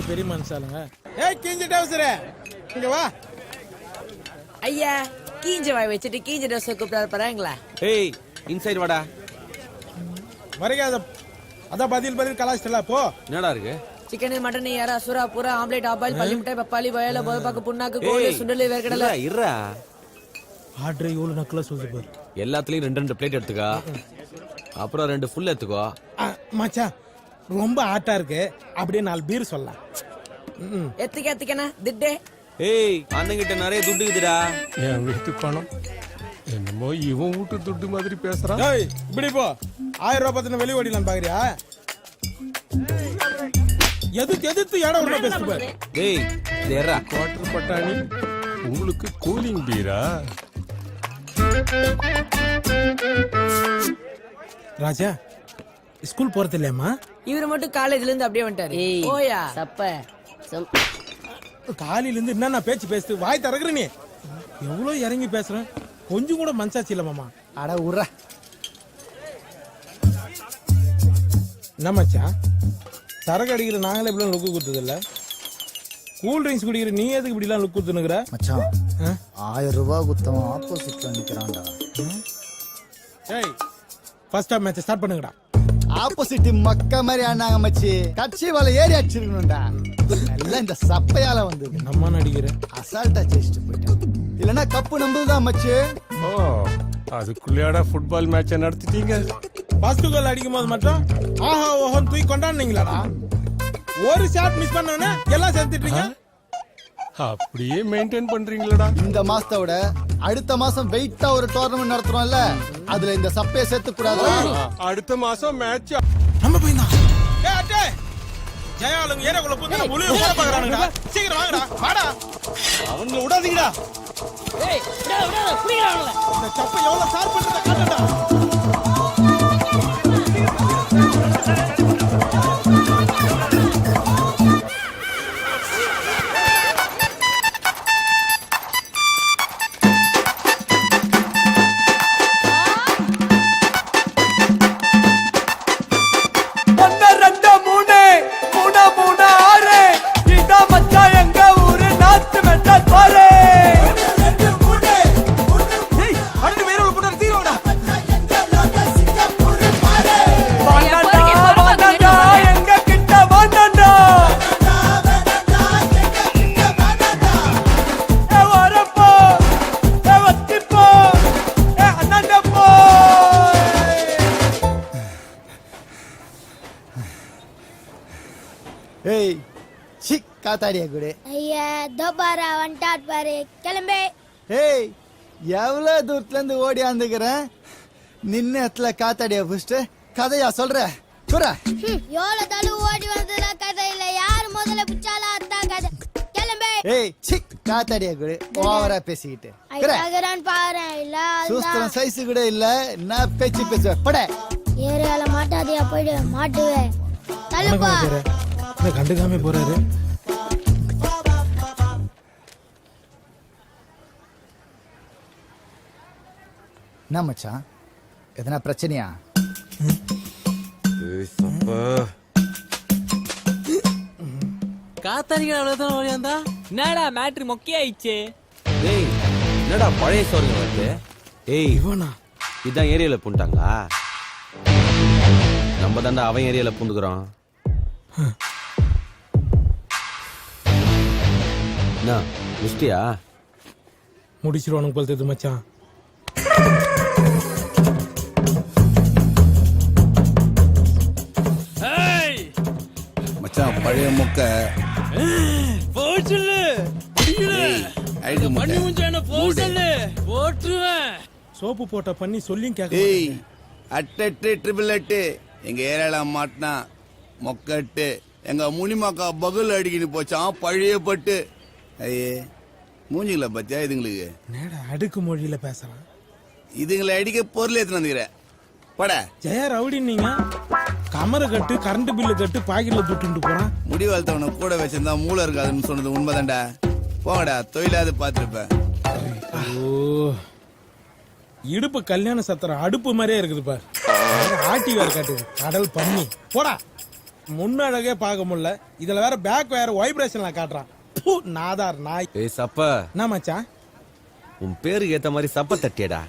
பெரிய மனுஷாலுங்க. ஏய் கீஞ்ச டவுசரே இங்க வா. ஐயா கீஞ்ச வாய் வச்சுட்டு கீஞ்ச டவுசர் கூப்பிட்டாரு பாருங்களா. ஏய் இன்சைட் வாடா. வரீங்க அத பதில் கலாச்சிட்டல போ. என்னடா இருக்கு? சிக்கன் மட்டன் யாரா சுறா பூரா ஆம்லெட் ஆபாயில் பள்ளி முட்டை பப்பாளி வயல போதபாக்கு புண்ணாக்கு கோழி சுண்டலி வேர்க்கடலை. இருடா ஆர்டர் இவ்வளவு நக்கலா சொல்லுது பாரு. எல்லாத்துலயும் 2 பிளேட் எடுத்துக்கோ. அப்புறம் 2 ஃபுல் எடுத்துக்கோ. மச்சான் ரொம்ப ஆட்டா இருக்கு. அப்படியே 4 பீர் சொல்லலாம். எத்துக்கண்ணா திட்டே. ஏய் அண்ணங்கிட்ட நிறைய துட்டு இருக்குதுடா. என் வீட்டு பணம் என்னமோ இவன் வீட்டு துட்டு மாதிரி பேசுறான். ஏய் இப்படி போ. 1000 ரூபாய் பத்தின வெளி ஓடிலாம் பாக்குறியா? எதிர்த்து இடம் உள்ள பேசு பாரு. ஏய் தேரா குவார்டர் பட்டாணி உங்களுக்கு கூலிங் பீரா? ராஜா ஸ்கூல் போறது இல்லையம்மா? இவரு மட்டும் காலேஜ்ல இருந்து அப்படியே வந்துட்டாரு. ஓயா சப்ப காலையில இருந்து என்ன பேச்சு பேசுது? வாய் திறக்குற நீ. எவ்வளவு இறங்கி பேசுறேன். கொஞ்சம் கூட மனசாச்சு இல்ல மாமா. அட உர்ற. என்ன மச்சான் சரக்கு அடிக்கிற நாங்களே இப்படி லுக்கு குத்துது இல்ல? கூல் ட்ரிங்க்ஸ் குடிக்கிற நீ எதுக்கு இப்படி எல்லாம் லுக்கு குத்துனுக்குற? மச்சான் 1000 ரூபாய் குத்தவன் ஆப்போசிட்ல நிக்கிறான்டா. ஏய் ஃபர்ஸ்ட் ஹாஃப் மேட்ச் ஸ்டார்ட் பண்ணுங்கடா. ஆப்போசிட் மக்க மாதிரி ஆனாங்க மச்சி. கட்சி வலை ஏறி அடிச்சிருக்கணும்டா. நல்லா இந்த சப்பையால வந்து நம்ம நடிக்கிற அசால்ட்டா ஜெயிச்சுட்டு போயிட்டான். இல்லன்னா கப்பு நம்புதான் மச்சி. ஓ அதுக்குள்ளேடா ஃபுட்பால் மேட்சை நடத்திட்டீங்க. ஃபர்ஸ்ட் கோல் அடிக்கும் போது மட்டும் ஆஹா ஓஹோன்னு தூக்கி கொண்டாடுனீங்களாடா. ஒரு ஷாட் மிஸ் பண்ணவனே எல்லாம் சேர்த்துட்டீங்க. அப்படியே மெயின்டைன் பண்றீங்களா? இந்த மாசத்தை விட அடுத்த மாசம் வெயிட்டா ஒரு டோர்னமெண்ட் நடத்துறோம்ல, அதுல இந்த சப்பையை சேர்த்து கூடாது. அடுத்த மாசம் மேட்ச் நம்ம போய்தான். ஏய் அட்டே ஜெயாலுங்க ஏரக்குள்ள போய் முழுவே போட பாக்குறானுடா. சீக்கிரம் வாங்கடா வாடா. அவங்கள விடாதீங்கடா. ஏய் விடா புடிங்கடா. இந்த சப்பை எவ்வளவு ஷார்ப் பண்றத காட்டுடா. ஏய் சிக் காத்தாடியா குடு. ஐயா தோபாரா வந்துட்டார் பாரு. கிளம்பே. ஏய் எவ்வளவு தூரத்துல இருந்து ஓடி வந்துக்கிறேன். நின்ன இடத்துல காத்தாடியா புடிச்சிட்டு கதையா சொல்ற சொல்ற. எவ்வளவு தள்ளு ஓடி வந்ததுல கதை இல்ல. யாரு முதல்ல பிச்சாலா அதான் கதை. கிளம்பே. ஏய் சிக் காத்தாடியா குடு. ஓவரா பேசிக்கிட்டு ஐயாகறான் பாரு. இல்ல சூஸ்திரம் சைஸ் கூட இல்ல. நான் பேச்சு பேசுவேன் பட. ஏரியால மாட்டாதியா போய்டு மாட்டுவே. தள்ளுப்பா. கண்டுக்காம போறாரு. என்ன மச்சான் எதனா பிரச்சனையா? காத்தாரிகள் அவ்வளவுதான் ஓடியாந்தா. என்னடா மேட்ரு மொக்கையாயிடுச்சு. ஏய் என்னடா பழைய சோறுங்க வருது? ஏய் இவனா இதான் ஏரியால பூண்டாங்களா? நம்ம தாண்டா அவன் ஏரியால பூந்துக்கிறோம். என்ன முஸ்டியா முடிச்சிருவானுங்க போல தெரியுது மச்சான். மச்சான் பழைய முக்க போச்சுல அழுகு போட்டுருவேன். சோப்பு போட்ட பண்ணி சொல்லியும் கேட்க. ஏய் அட்டெட்டு ட்ரிபிள் எட்டு எங்க ஏரியால மாட்டினா மொக்கட்டு எங்க முனிமாக்கா பகுல் அடிக்கிட்டு போச்சான் பழைய பட்டு. ஐயே மூஞ்சிங்களா பத்தியா இதுங்களுக்கு? நேடா அடுக்கு மொழியில பேசுறான். இதுங்களை அடிக்க பொருள் எத்தனை வந்துக்கிற பட. ஜெயா ரவுடி நீங்க கமரை கட்டு கரண்ட் பில்லு கட்டு பாக்கெட்ல துட்டு போறான். முடி வளர்த்தவனை கூட வச்சிருந்தா மூளை இருக்காதுன்னு சொன்னது உண்மைதான்டா. போங்கடா தொழிலாவது பாத்துருப்பேன். ஓ இடுப்பு கல்யாண சத்திரம் அடுப்பு மாதிரியே இருக்குது பாரு. ஆட்டி வேற காட்டுது கடல் பண்ணி போடா. முன்னழகே பார்க்க முடியல இதுல வேற பேக் வேற வைப்ரேஷன்ல காட்டுறான் பூ, நாதார் நாய். ஏய் சப்ப, என்ன மச்சான்? உன் பேருக்கு ஏத்த மாதிரி சப்ப தட்டியடா.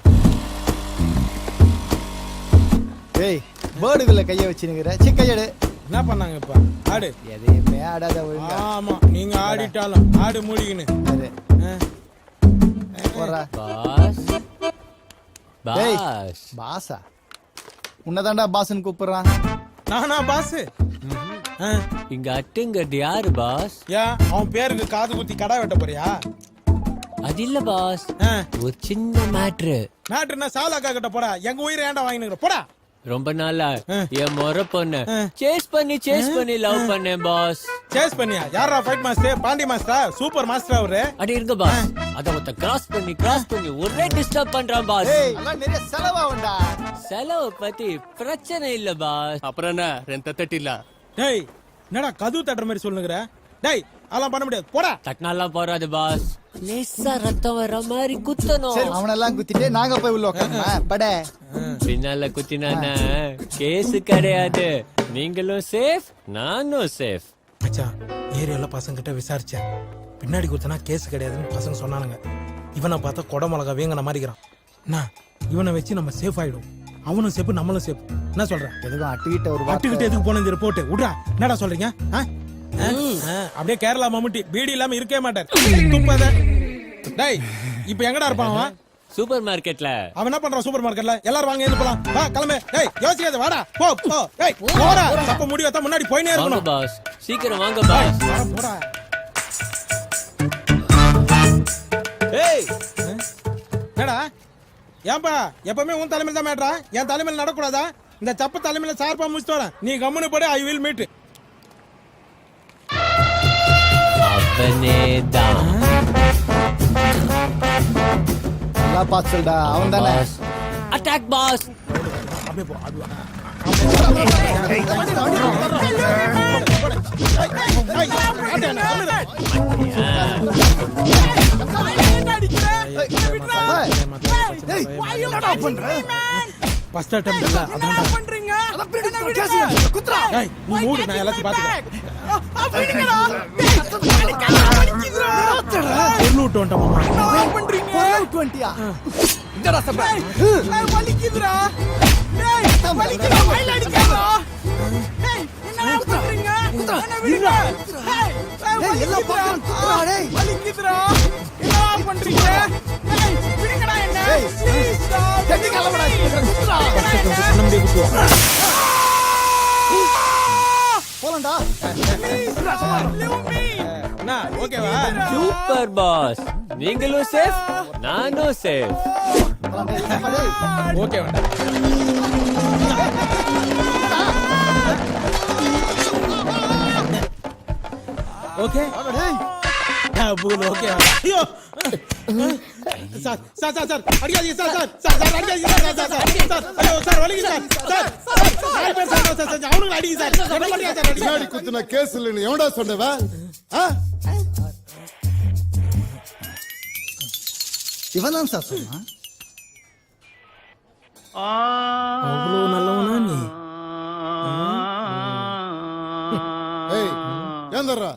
ஏய் பேர்டுக்குள்ள கைய வச்சுனுங்கிற கையடு. என்ன பண்ணாங்க இப்ப? ஆடு. எதையுமே ஆடாத ஒழுங்கா. ஆமா, நீங்க ஆடிட்டாலும் ஆடு மூடிக்கின்னு. சரி. போறா. பாஸ் டேய், பாஸ் பாஸா? உன்னதாண்டா பாஸ்ன்னு கூப்பிடுறான். நானா பாஸ்? இங்க அட்டுங்கிறது யாரு பாஸ்? ஏன் அவன் பேருக்கு காது குத்தி கடை வெட்ட போறியா? அது இல்ல பாஸ், ஒரு சின்ன மேட்ரு. மேட்ருன்னா சாலாக்கா கிட்ட போடா. எங்க உயிரை ஏன்டா வாங்கினுங்கிற போடா. ரொம்ப நாளா என் முறை பொண்ண சேஸ் பண்ணி லவ் பண்ணேன் பாஸ். சேஸ் பண்ணியா? யாரா fight master? Pandi master, super master அவரு. அடி இருங்க பாஸ், அத ஒருத்த கிராஸ் பண்ணி ஒரே டிஸ்டர்ப் பண்றான் பாஸ். ஏய் அதெல்லாம் நிறைய செலவாகும்டா. செலவு பத்தி பிரச்சனை இல்ல பாஸ். அப்புறம் என்ன ரெண்டு தட்டில டேய், என்னடா கதவு தட்டுற மாதிரி சொல்லுங்கற? டேய், அதெல்லாம் பண்ண முடியாது, போடா. தட்டினாலாம் போறாது பாஸ், லேசா ரத்தம் வர மாதிரி சரி, குத்தணும். அவனெல்லாம் குத்திட்டு நாங்க போய் உள்ள உட்காருமா பட. பின்னால குத்தினானா கேஸ் கிடையாது. நீங்களும் சேஃப், நானும் சேஃப். மச்சான், ஏரியால பசங்க கிட்ட விசாரிச்சேன். பின்னாடி கொடுத்தனா கேஸ் கிடையாதுன்னு பசங்க சொன்னானுங்க. இவனை பார்த்தா கொடை மிளகா வேங்கின மாதிரிக்கிறான். என்ன, இவனை வச்சு நம்ம சேஃப் ஆயிடும். அவனும் சேஃப், நம்மளும் சேஃப். என்ன சொல்ற? எதுவும் அட்டுக்கிட்ட ஒரு அட்டுக்கிட்டு எதுக்கு போன இந்த ரிப்போர்ட் விடுறா. என்னடா சொல்றீங்க? அப்படியே கேரளா மம்முட்டி பீடி இல்லாம இருக்கவே மாட்டார். துப்பாத. டேய், இப்ப எங்கடா இருப்பான் அவன்? சூப்பர் மார்க்கெட்ல. அவன் என்ன பண்றான் சூப்பர் மார்க்கெட்ல? எல்லாரும் வாங்க எழுந்து போலாம். வா கிளம்பு. டேய், யோசிக்காத, வாடா. போ போ. டேய், போடா. தப்ப முடியாத முன்னாடி போயினே வாங்க இருக்கணும். பாஸ், சீக்கிரம் வாங்க பாஸ். போடா. ஏய் என்னடா? ஏன்பா எப்பவுமே உன் தலைமையில தான் மேட்ரா? என் தலைமையில நடக்கூடாதா? இந்த சப்ப தலைமையில சார்பா முடிச்சுட்டோட நீ கம்முனு போடு. I will meet. அவனேதான் நல்லா பார்த்து சொல்டா. அவன் தானே. பாஸ். Attack boss. அப்படியே போ. அப்படியே வா. ஃபர்ஸ்ட் அட்டெம்ப்ட் இல்ல, அதான்டா. டேய், நீ மூடு, நான் எல்லாத்தையும் பாத்துக்கிறேன். பொருள் விட்டு வந்துட்டோம் மாமா. பொருள் 20யா? ஏய், எல்லாம் பக்கம் குத்துறா, டேய். ஏய், கட்டி கிளம்புடா, குத்துறா. நம்மளே குத்துவோம். போலாம்டா. என்ன, ஓகேவா? சூப்பர் பாஸ், நீங்களும் சேஃப், நானும் சேஃப். போலாம், டேய், டேய். ஓகே வேண்டாம். ஓகே டேய். ஓகே. ஐயோ சார் சார் சார் சார் அடிக்காதீங்க சார் சார் சார் சார் அடிக்காதீங்க சார் சார் சார் சார் ஐயோ சார் வலிக்குது சார் சார் சார் நாலு பேர் சார் சார் சார் அவனுங்களை அடிங்க சார் என்ன பண்ணுங்க சார் அடிங்க. பின்னாடி குத்துன கேஸ் இல்லைன்னு எவன்டா சொன்னவ? இவன் தான் சார் சொன்னான். அவ்வளவு நல்லவனா நீ? ஏய் ஏந்தர்றா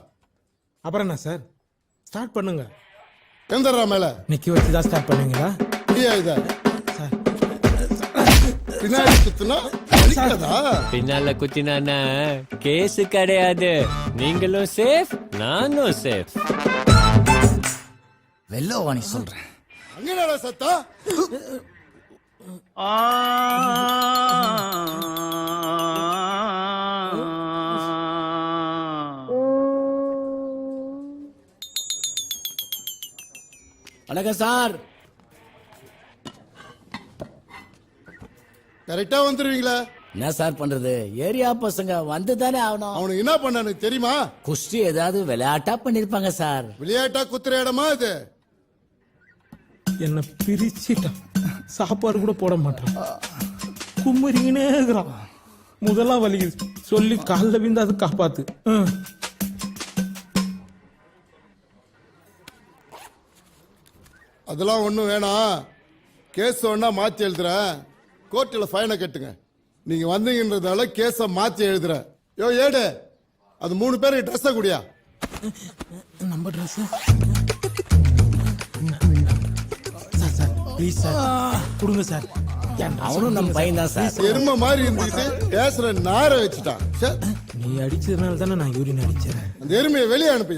அப்புறம் என்ன சார், ஸ்டார்ட் பண்ணுங்க. ஏந்தர்றா மேல நிக்கி வச்சு தான் ஸ்டார்ட் பண்ணுவீங்களா? முடியா இத சார் பின்னாடி குத்துனா வலிக்காதா? பின்னால குத்தினானா கேஸ் கிடையாது. நீங்களும் சேஃப், நானும் சேஃப். வெள்ளோவாணி சொல்றேன். அங்கடா சத்தா? வணக்கம் சார். கரெக்டா வந்துருவீங்களா? என்ன சார் பண்றது, ஏரியா பசங்க வந்து தானே ஆகணும். அவனுக்கு என்ன பண்ணானு தெரியுமா? குஸ்தி ஏதாவது விளையாட்டா பண்ணிருப்பாங்க சார். விளையாட்டா குத்துற இடமா இது? என்ன பிரிச்சிட்டான். சாப்பாடு கூட போட மாட்டான். கும்மரிங்கனே இருக்கிறான். முதலாம் வலிக்குது சொல்லி காலில் விந்து அது காப்பாத்து. அதெல்லாம் ஒண்ணும் வேணாம். கேஸ் ஒன்னா மாத்தி எழுதுறேன். கோர்ட்டில் ஃபைனை கட்டுங்க. நீங்க வந்தீங்கன்றதால கேஸ மாத்தி எழுதுறேன். யோ ஏடு அது 3 பேருக்கு ட்ரெஸ்ஸை குடியா. நம்ம dress sir sir please sir கொடுங்க சார். அவனும் நம்ம பையன் தான் சார். எருமை மாதிரி இருந்துட்டு பேசுற நார வச்சுட்டான். நீ அடிச்சதுனால தானே நான் யூரின் அடிச்சேன். அந்த எருமையை வெளியே அனுப்பி.